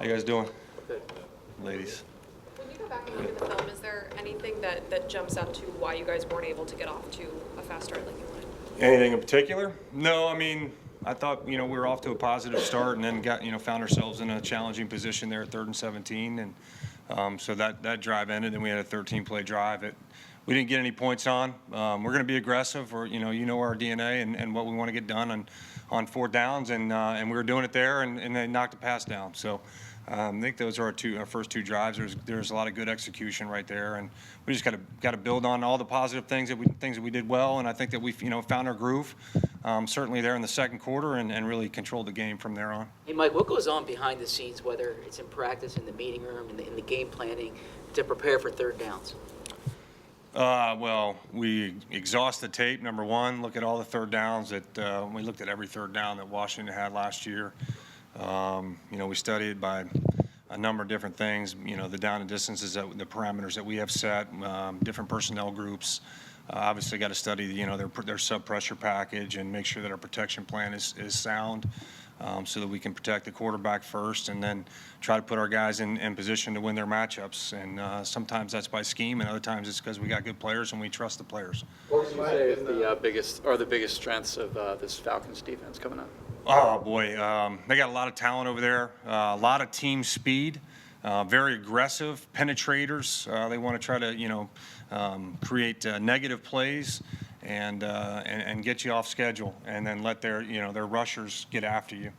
How you guys doing? Good. Ladies? When you go back and look at the film, is there anything that jumps out to why you guys weren't able to get off to a fast start like you wanted? Anything in particular? No, I mean, I thought, we were off to a positive start and then found ourselves in a challenging position there at 3rd and 17. And so that drive ended, and we had a 13-play drive. We didn't get any points on. We're going to be aggressive, or you know our DNA and what we want to get done on 4th downs, and we were doing it there, and they knocked the pass down. So I think those are our first 2 drives. There's a lot of good execution right there, and we just got to build on all the positive things that we did well, and I think that we found our groove certainly there in the second quarter, and really controlled the game from there on. Hey, Mike, what goes on behind the scenes, whether it's in practice, in the meeting room, in the game planning, to prepare for 3rd downs? Well, we exhaust the tape, number one, look at all the 3rd downs that we looked at every 3rd down that Washington had last year. We studied by a number of different things, the down and distances, the parameters that we have set, different personnel groups. Obviously got to study, their sub-pressure package and make sure that our protection plan is sound, so that we can protect the quarterback first and then try to put our guys in position to win their matchups. And sometimes that's by scheme, and other times it's because we got good players and we trust the players. What would you say is the biggest strengths of this Falcons defense coming up? Oh, boy. They got a lot of talent over there, a lot of team speed, very aggressive penetrators. They want to try to, create negative plays and get you off schedule, and then let their rushers get after you.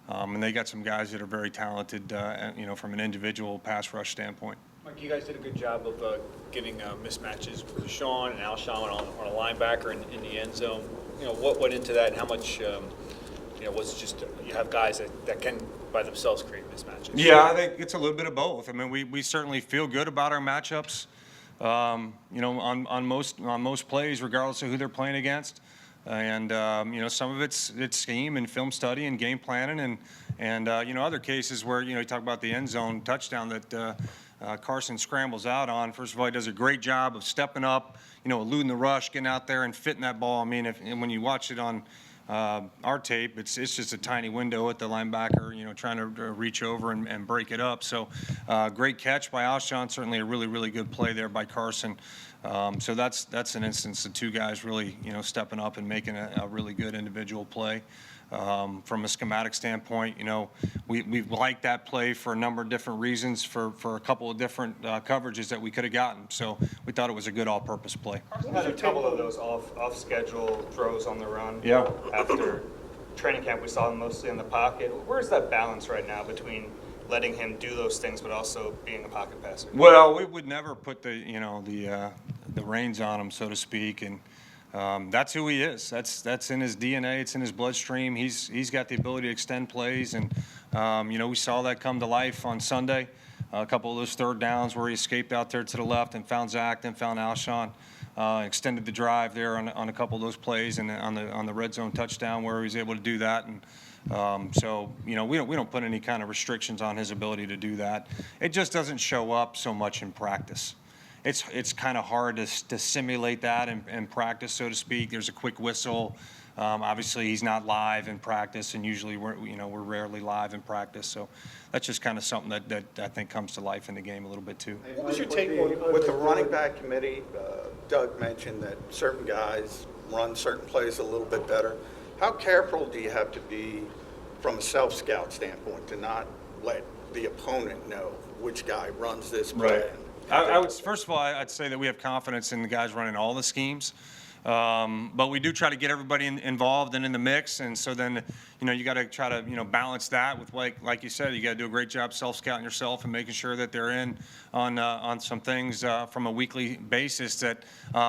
And they got some guys that are very talented, from an individual pass rush standpoint. Mike, you guys did a good job of getting mismatches with Sean and Alshon on a linebacker in the end zone. What went into that, and how much, was it just you have guys that can by themselves create mismatches? Yeah, I think it's a little bit of both. I mean, we certainly feel good about our matchups, on most plays, regardless of who they're playing against. And some of it's scheme and film study and game planning, and other cases where you talk about the end zone touchdown that Carson scrambles out on. First of all, he does a great job of stepping up, eluding the rush, getting out there and fitting that ball. I mean, when you watch it on our tape, it's just a tiny window at the linebacker, trying to reach over and break it up. So great catch by Alshon, certainly a really, really good play there by Carson. So that's an instance of 2 guys really, stepping up and making a really good individual play. From a schematic standpoint, we've liked that play for a number of different reasons, for a couple of different coverages that we could have gotten. So we thought it was a good all-purpose play. Carson had a couple of those off-schedule throws on the run. Yeah. After training camp, we saw him mostly in the pocket. Where's that balance right now between letting him do those things but also being a pocket passer? Well, we would never put the reins on him, so to speak, and that's who he is. That's in his DNA. It's in his bloodstream. He's got the ability to extend plays, and we saw that come to life on Sunday. A couple of those 3rd downs where he escaped out there to the left and found Zach, then found Alshon. Extended the drive there on a couple of those plays, and on the red zone touchdown where he was able to do that. And so we don't put any kind of restrictions on his ability to do that. It just doesn't show up so much in practice. It's kind of hard to simulate that in practice, so to speak. There's a quick whistle. Obviously, he's not live in practice, and usually we're rarely live in practice. So that's just kind of something that I think comes to life in the game a little bit too. What was your take with the running back committee? Doug mentioned that certain guys run certain plays a little bit better. How careful do you have to be from a self-scout standpoint to not let the opponent know which guy runs this play? Right. I would, first of all, I'd say that we have confidence in the guys running all the schemes. But we do try to get everybody involved and in the mix, and so then you got to try to balance that with like you said, you got to do a great job self-scouting yourself and making sure that they're in on some things from a weekly basis that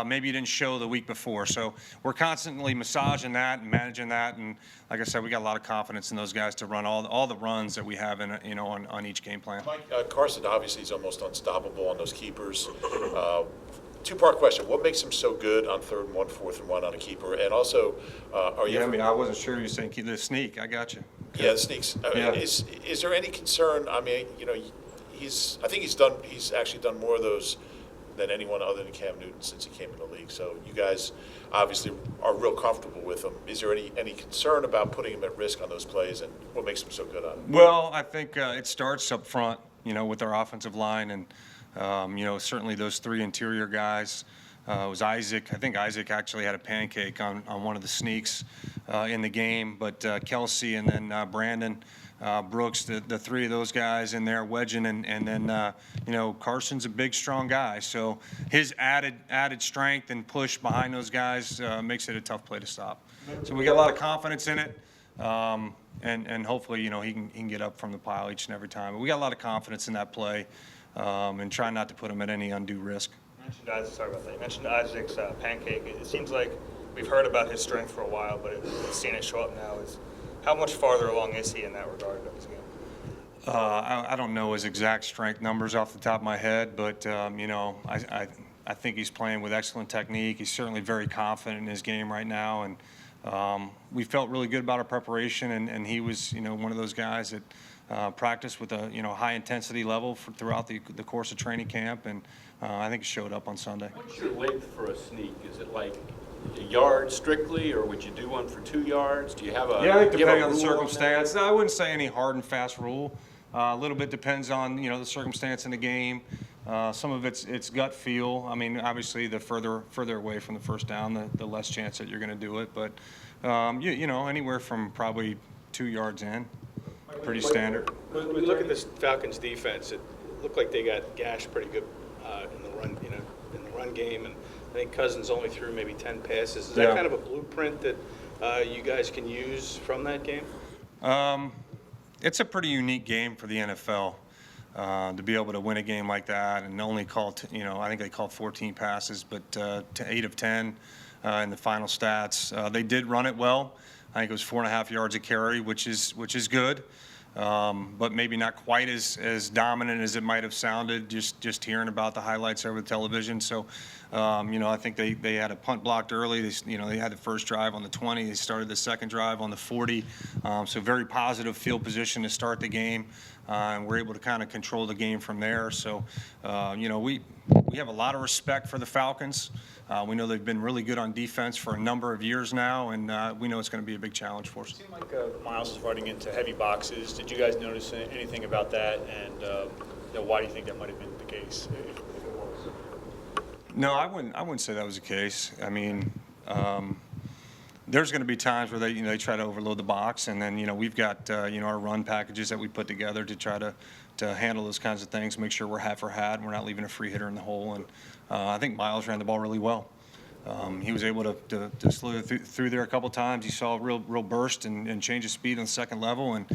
maybe you didn't show the week before. So we're constantly massaging that and managing that, and like I said, we got a lot of confidence in those guys to run all the runs that we have in on each game plan. Mike, Carson obviously is almost unstoppable on those keepers. 2-part question: what makes him so good on 3rd and 1, 4th and 1 on a keeper? And also, are you? Yeah, I mean, I wasn't sure you were saying keep the sneak. I got you. Yeah, the sneaks. Yeah. Is there any concern? I mean, I think he's actually done more of those than anyone other than Cam Newton since he came in the league. So you guys obviously are real comfortable with him. Is there any concern about putting him at risk on those plays, and what makes him so good on it? Well, I think it starts up front, with our offensive line, and certainly those three interior guys. It was Isaac. I think Isaac actually had a pancake on one of the sneaks in the game, but Kelsey and then Brandon Brooks, the three of those guys in there wedging, and then Carson's a big, strong guy, so his added strength and push behind those guys makes it a tough play to stop. So we got a lot of confidence in it, and hopefully he can get up from the pile each and every time. But we got a lot of confidence in that play, and try not to put him at any undue risk. You mentioned Isaac's pancake. It seems like we've heard about his strength for a while, but seeing it show up now is. How much farther along is he in that regard of his game? I don't know his exact strength numbers off the top of my head, but I think he's playing with excellent technique. He's certainly very confident in his game right now, and we felt really good about our preparation. And he was one of those guys that practiced with a high intensity level throughout the course of training camp, and I think it showed up on Sunday. What's your length for a sneak? Is it like a yard strictly, or would you do one for 2 yards? Do you have a I think depending on the rule circumstance. I wouldn't say any hard and fast rule. A little bit depends on the circumstance in the game. Some of it's gut feel. I mean, obviously, the further away from the first down, the less chance that you're going to do it. But anywhere from probably 2 yards in, pretty standard. When we look at this Falcons defense, it looked like they got gashed pretty good in the run, in the run game, and I think Cousins only threw maybe 10 passes. Is that kind of a blueprint that you guys can use from that game? It's a pretty unique game for the NFL to be able to win a game like that and only call, I think they called 14 passes, but to 8 of 10 in the final stats. They did run it well. I think it was 4.5 yards a carry, which is good. But maybe not quite as dominant as it might have sounded just hearing about the highlights over the television. So, I think they had a punt blocked early. They had the first drive on the 20. They started the second drive on the 40. So very positive field position to start the game, and we're able to kind of control the game from there. So, we have a lot of respect for the Falcons. We know they've been really good on defense for a number of years now, and we know it's going to be a big challenge for us. It seemed like Miles is running into heavy boxes. Did you guys notice anything about that? And why do you think that might have been the case? If it was? No, I wouldn't say that was the case. I mean, there's going to be times where they try to overload the box, and then we've got our run packages that we put together to try to handle those kinds of things, make sure we're hat for hat and we're not leaving a free hitter in the hole. And I think Miles ran the ball really well. He was able to slow through there a couple times. He saw a real burst and change of speed on the second level, and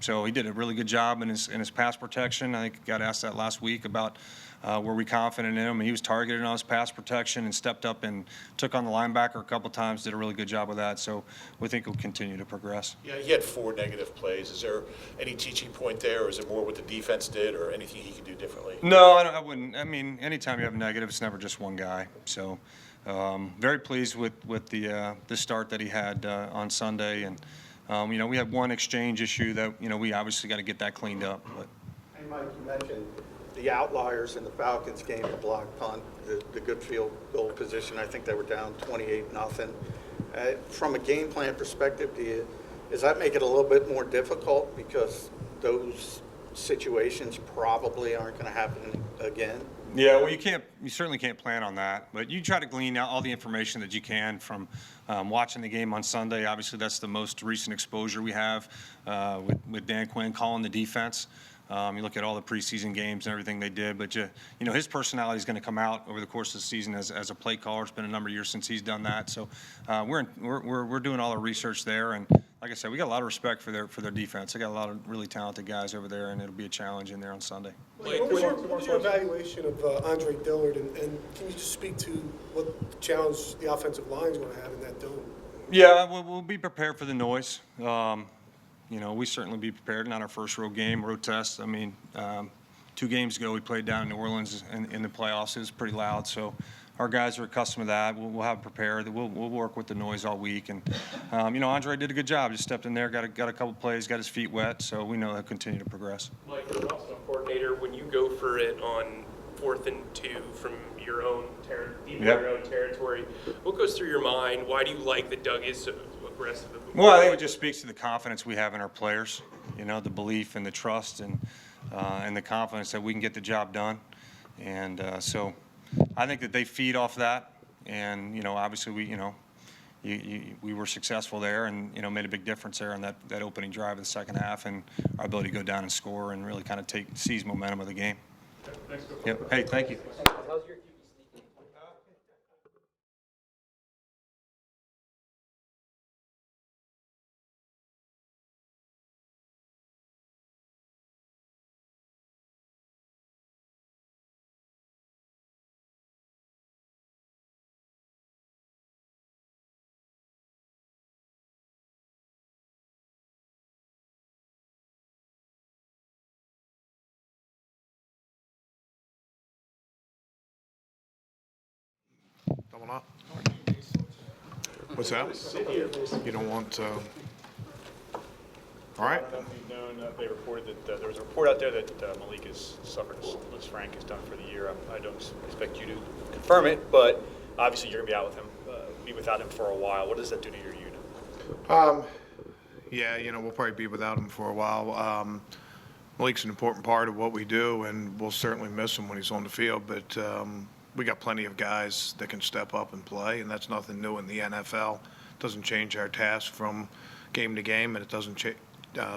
so he did a really good job in his pass protection. I think I got asked that last week about were we confident in him. He was targeted on his pass protection and stepped up and took on the linebacker a couple times, did a really good job with that. So we think he'll continue to progress. Yeah, he had 4 negative plays. Is there any teaching point there, or is it more what the defense did, or anything he can do differently? No, I wouldn't. I mean, anytime you have a negative, it's never just one guy. So very pleased with the start that he had on Sunday. And, we had one exchange issue that, we obviously got to get that cleaned up. But. Hey, Mike, you mentioned the outliers in the Falcons game, the block punt, the good field goal position. I think they were down 28-0. From a game plan perspective, does that make it a little bit more difficult because those situations probably aren't going to happen again? Yeah, well, you certainly can't plan on that, but you try to glean out all the information that you can from watching the game on Sunday. Obviously, that's the most recent exposure we have with Dan Quinn calling the defense. You look at all the preseason games and everything they did, but his personality is going to come out over the course of the season as a play caller. It's been a number of years since he's done that, so we're doing all our research there. And like I said, we got a lot of respect for their defense. They got a lot of really talented guys over there, and it'll be a challenge in there on Sunday. What was your evaluation of Andre Dillard, and can you just speak to what challenge the offensive line is going to have in that dome? Yeah, we'll be prepared for the noise. We certainly be prepared. Not our first road test. I mean, 2 games ago we played down in New Orleans in the playoffs. It was pretty loud, so our guys are accustomed to that. We'll have prepared. We'll work with the noise all week. And, Andre did a good job. Just stepped in there, got a couple plays, got his feet wet, so we know he'll continue to progress. Mike, the Boston coordinator, when you go for it on 4th and 2 from your own deep in Yep. your own territory. What goes through your mind? Why do you like that Doug is so aggressive? Well, I think it just speaks to the confidence we have in our players, the belief and the trust and the confidence that we can get the job done. And so I think that they feed off that. And, obviously we were successful there and, made a big difference there in that opening drive of the second half and our ability to go down and score and really kind of seize momentum of the game. Yep. Hey, thank you. How's your QB sneak? Coming up. What's that? You don't want, all right. They reported that there was a report out there that Malik has suffered a Frank is done for the year. I don't expect you to confirm it, but obviously you're going to be out with him, be without him for a while. What does that do to your unit? Yeah, we'll probably be without him for a while. Malik's an important part of what we do, and we'll certainly miss him when he's on the field, but we got plenty of guys that can step up and play, and that's nothing new in the NFL. It doesn't change our task from game to game, and it doesn't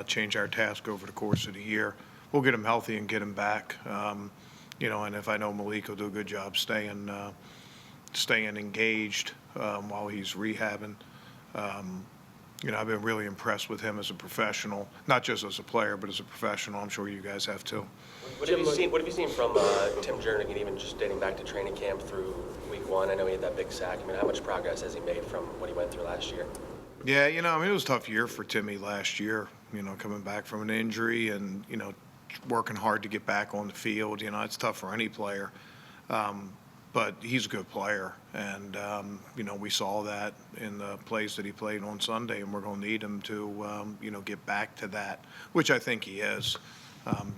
change our task over the course of the year. We'll get him healthy and get him back. And if I know Malik will do a good job staying engaged while he's rehabbing. I've been really impressed with him as a professional, not just as a player, but as a professional. I'm sure you guys have too. What have you seen from Tim Jernigan, and even just dating back to training camp through week 1? I know he had that big sack. How much progress has he made from what he went through last year? Yeah, it was a tough year for Timmy last year, coming back from an injury and, working hard to get back on the field. It's tough for any player. But he's a good player, and, we saw that in the plays that he played on Sunday, and we're going to need him to, get back to that, which I think he is.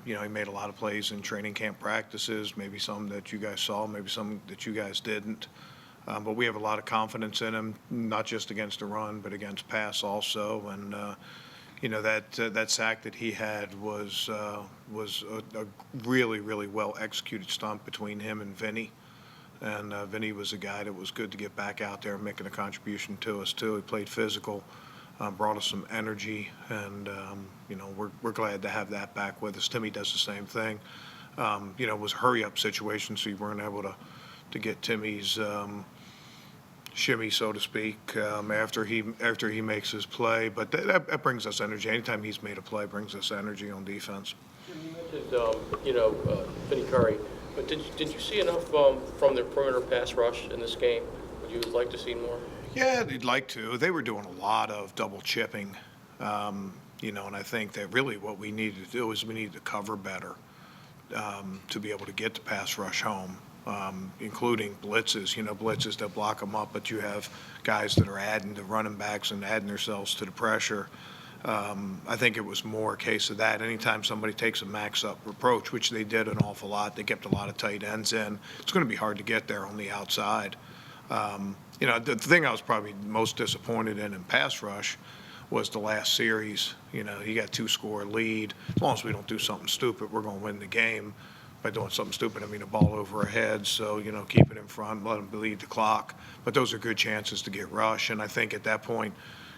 He made a lot of plays in training camp practices, maybe some that you guys saw, maybe some that you guys didn't. But we have a lot of confidence in him, not just against the run, but against pass also. And, that sack that he had was a really, really well-executed stunt between him and Vinny. And Vinny was a guy that was good to get back out there and making a contribution to us, too. He played physical, brought us some energy, and, we're glad to have that back with us. Timmy does the same thing. It was a hurry-up situation, so you weren't able to get Timmy's shimmy, so to speak, after he makes his play. But that brings us energy. Anytime he's made a play, brings us energy on defense. You mentioned, Vinny Curry. But did you see enough from their perimeter pass rush in this game? Would you like to see more? Yeah, they'd like to. They were doing a lot of double chipping, and I think that really what we needed to do is we needed to cover better to be able to get the pass rush home, including blitzes, blitzes that block them up, but you have guys that are adding the running backs and adding themselves to the pressure. I think it was more a case of that. Anytime somebody takes a max-up approach, which they did an awful lot, they kept a lot of tight ends in, it's going to be hard to get there on the outside. The thing I was probably most disappointed in pass rush was the last series. You got 2-score lead. As long as we don't do something stupid, we're going to win the game. By doing something stupid, I mean a ball over our heads, so, keep it in front, let them bleed the clock. But those are good chances to get rush, and I think at that point,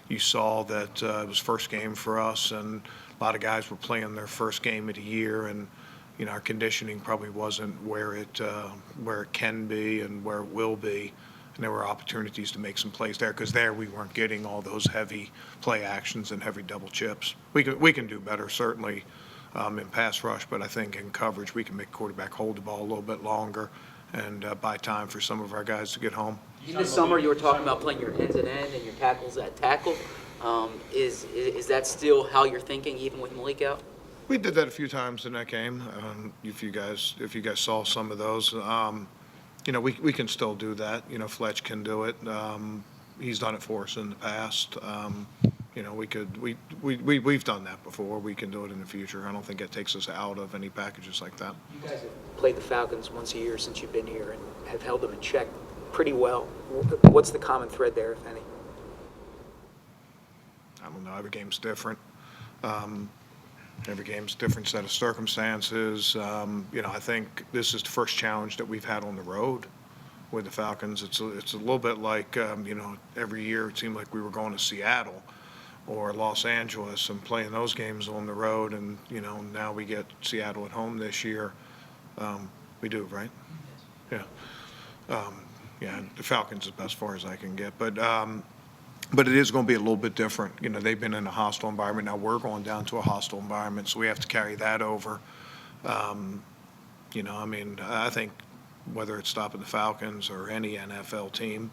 you saw that it was first game for us, and a lot of guys were playing their first game of the year, and our conditioning probably wasn't where it can be and where it will be, and there were opportunities to make some plays there because there we weren't getting all those heavy play actions and heavy double chips. We can do better certainly in pass rush, but I think in coverage we can make quarterback hold the ball a little bit longer and buy time for some of our guys to get home. In the summer, you were talking about playing your ends at end and your tackles at tackle. Is that still how you're thinking, even with Malik out? We did that a few times in that game. If you guys saw some of those, we can still do that. Fletch can do it. He's done it for us in the past. we've done that before. We can do it in the future. I don't think it takes us out of any packages like that. You guys have played the Falcons once a year since you've been here and have held them in check pretty well. What's the common thread there, if any? I don't know. Every game's different. Every game's a different set of circumstances. I think this is the first challenge that we've had on the road with the Falcons. It's a little bit like, every year it seemed like we were going to Seattle or Los Angeles and playing those games on the road. And, now we get Seattle at home this year. We do, right? Yeah. The Falcons is about as far as I can get. But it is going to be a little bit different. They've been in a hostile environment. Now we're going down to a hostile environment, so we have to carry that over. I think whether it's stopping the Falcons or any NFL team,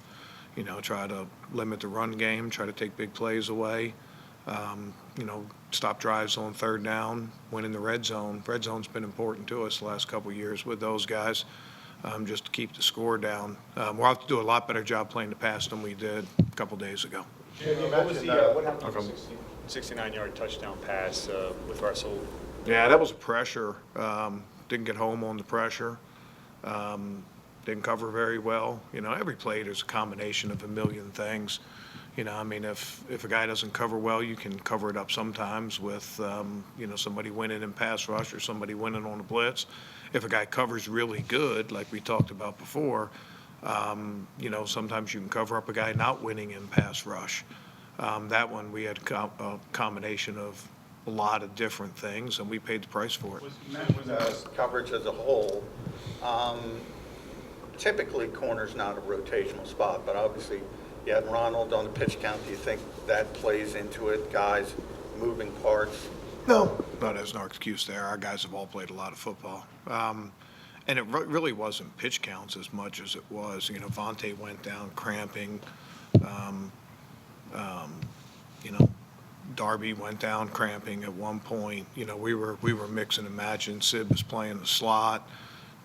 try to limit the run game, try to take big plays away, stop drives on third down, win in the red zone. Red zone's been important to us the last couple of years with those guys, just to keep the score down. We'll have to do a lot better job playing the pass than we did a couple days ago. What happened to the 69-yard touchdown pass with Russell? Yeah, that was a pressure. Didn't get home on the pressure. Didn't cover very well. Every play there's a combination of a million things. If a guy doesn't cover well, you can cover it up sometimes with, somebody winning in pass rush or somebody winning on a blitz. If a guy covers really good, like we talked about before, sometimes you can cover up a guy not winning in pass rush. That one we had a combination of a lot of different things, and we paid the price for it. Coverage as a whole, typically corner's not a rotational spot, but obviously you had Ronald on the pitch count. Do you think that plays into it, guys moving parts? No, there's no excuse there. Our guys have all played a lot of football. And it really wasn't pitch counts as much as it was, Vontae went down cramping, Darby went down cramping at one point. We were mixing and matching. Sid was playing the slot.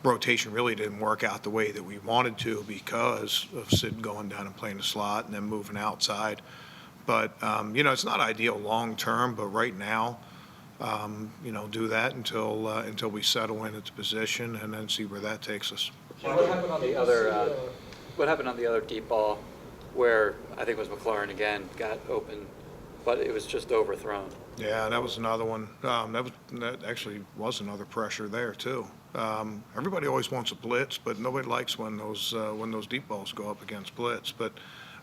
Rotation really didn't work out the way that we wanted to because of Sid going down and playing the slot and then moving outside. But, it's not ideal long term, but right now, do that until we settle in at the position and then see where that takes us. What happened on the other deep ball where I think it was McLaurin again got open, but it was just overthrown? Yeah, that was another one. That actually was another pressure there too. Everybody always wants a blitz, but nobody likes when those deep balls go up against blitz. But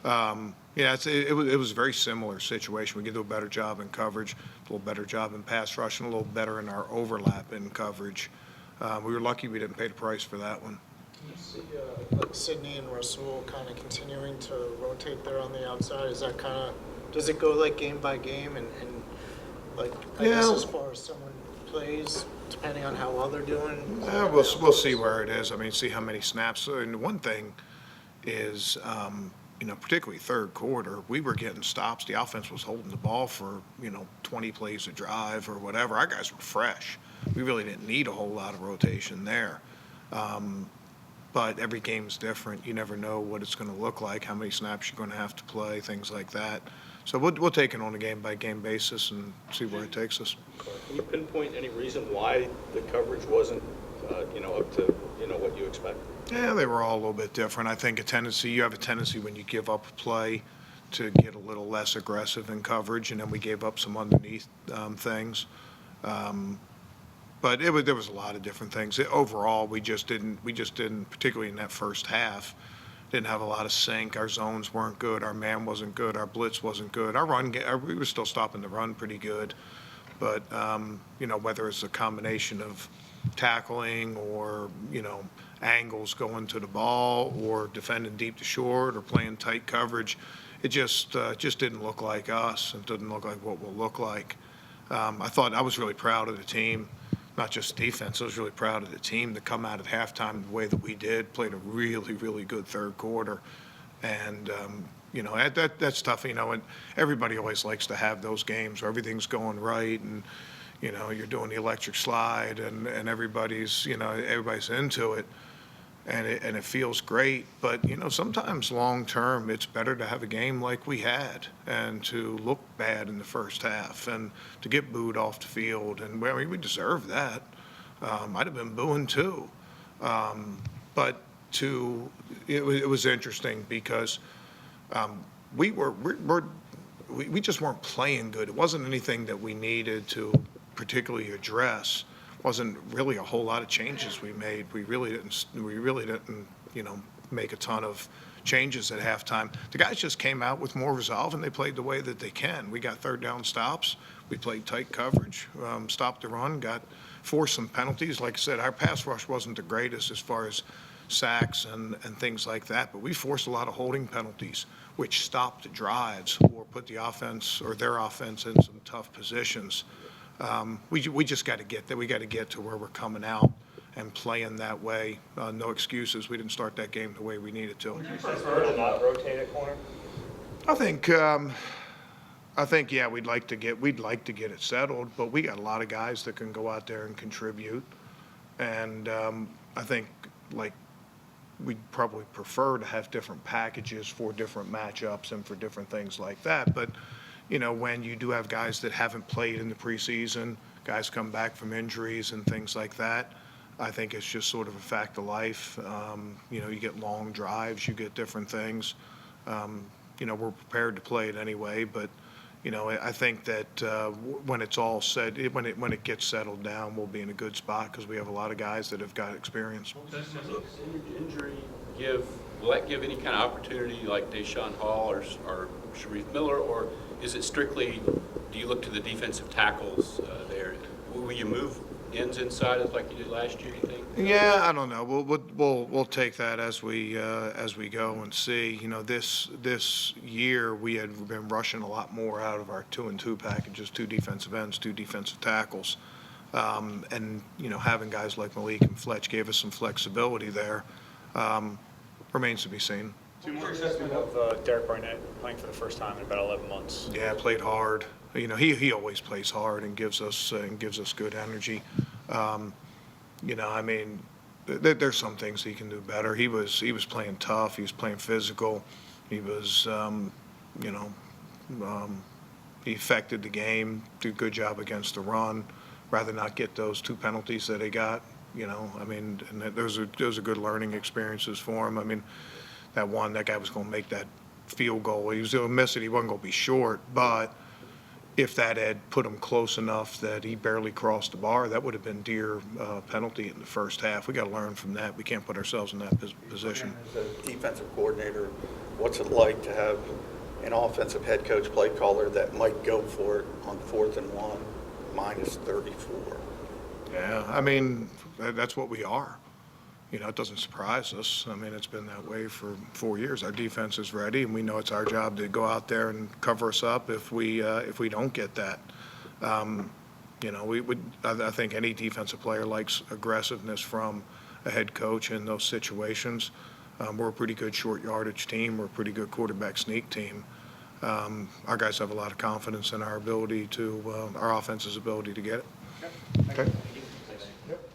it was a very similar situation. We could do a better job in coverage, a little better job in pass rush, and a little better in our overlap in coverage. We were lucky we didn't pay the price for that one. You see Sidney and Rasul kind of continuing to rotate there on the outside. Is that kind of, does it go like game by game and like I guess as far as someone plays, depending on how well they're doing? Yeah, we'll see where it is. See how many snaps. And one thing is, particularly third quarter, we were getting stops. The offense was holding the ball for 20 plays a drive or whatever. Our guys were fresh. We really didn't need a whole lot of rotation there. But every game's different. You never know what it's going to look like, how many snaps you're going to have to play, things like that. So we'll take it on a game-by-game basis and see where it takes us. Can you pinpoint any reason why the coverage wasn't, up to, what you expect? Yeah, they were all a little bit different. I think you have a tendency when you give up a play to get a little less aggressive in coverage, and then we gave up some underneath things. But there was a lot of different things. Overall, we just didn't, particularly in that first half, didn't have a lot of sync. Our zones weren't good. Our man wasn't good. Our blitz wasn't good. We were still stopping the run pretty good. But, whether it's a combination of tackling or, angles going to the ball or defending deep to short or playing tight coverage, it just didn't look like us. It didn't look like what we'll look like. I was really proud of the team. Not just defense, I was really proud of the team to come out at halftime the way that we did, played a really, really good third quarter. And, that's tough, and everybody always likes to have those games where everything's going right and, you're doing the electric slide and everybody's into it. and it feels great. But, you know, sometimes long-term, it's better to have a game like we had and to look bad in the first half and to get booed off the field. And, I mean, we deserve that. I'd have been booing too. But it was interesting because we just weren't playing good. It wasn't anything that we needed to particularly address. Wasn't really a whole lot of changes we made. We really didn't, you know, make a ton of changes at halftime. The guys just came out with more resolve, and they played the way that they can. We got third down stops. We played tight coverage, stopped the run, forced some penalties. Like I said, our pass rush wasn't the greatest as far as sacks and things like that, but we forced a lot of holding penalties, which stopped the drives or put the offense or their offense in some tough positions. We just got to get there. We got to get to where we're coming out and playing that way. No excuses. We didn't start that game the way we needed to. Would you prefer to not rotate at corner? I think yeah, we'd like to get it settled, but we got a lot of guys that can go out there and contribute, and I think like we'd probably prefer to have different packages for different matchups and for different things like that. But you know, when you do have guys that haven't played in the preseason, guys come back from injuries and things like that, I think it's just sort of a fact of life. You know, you get long drives, you get different things. You know, we're prepared to play it anyway, but you know, I think that when it's all said, when it gets settled down, we'll be in a good spot because we have a lot of guys that have got experience. Does Malik's injury will that give any kind of opportunity like Deshaun Hall or Sharif Miller, or is it strictly, do you look to the defensive tackles there? Will you move ends inside like you did last year, you think? Yeah, I don't know. We'll take that as we go and see. You know, this year we had been rushing a lot more out of our 2-and-2 packages, 2 defensive ends, 2 defensive tackles, and you know, having guys like Malik and Fletch gave us some flexibility there. Remains to be seen. Two more assessment of Derek Barnett playing for the first time in about 11 months. Yeah, played hard. You know, he always plays hard and gives us good energy. You know, I mean, there's some things he can do better. He was playing tough. He was playing physical. He was, you know, he affected the game. Did a good job against the run. Rather not get those 2 penalties that he got. You know, I mean, and those are good learning experiences for him. I mean, that guy was going to make that field goal. He was going to miss it. He wasn't going to be short, but if that had put him close enough that he barely crossed the bar, that would have been dear penalty in the first half. We got to learn from that. We can't put ourselves in that position. As a defensive coordinator, what's it like to have an offensive head coach, play caller that might go for it on 4th and 1, minus 34? Yeah, I mean, that's what we are. You know, it doesn't surprise us. I mean, it's been that way for 4 years. Our defense is ready, and we know it's our job to go out there and cover us up if we don't get that. You know, I think any defensive player likes aggressiveness from a head coach in those situations. We're a pretty good short yardage team. We're a pretty good quarterback sneak team. Our guys have a lot of confidence in our ability our offense's ability to get it. Okay. Yep.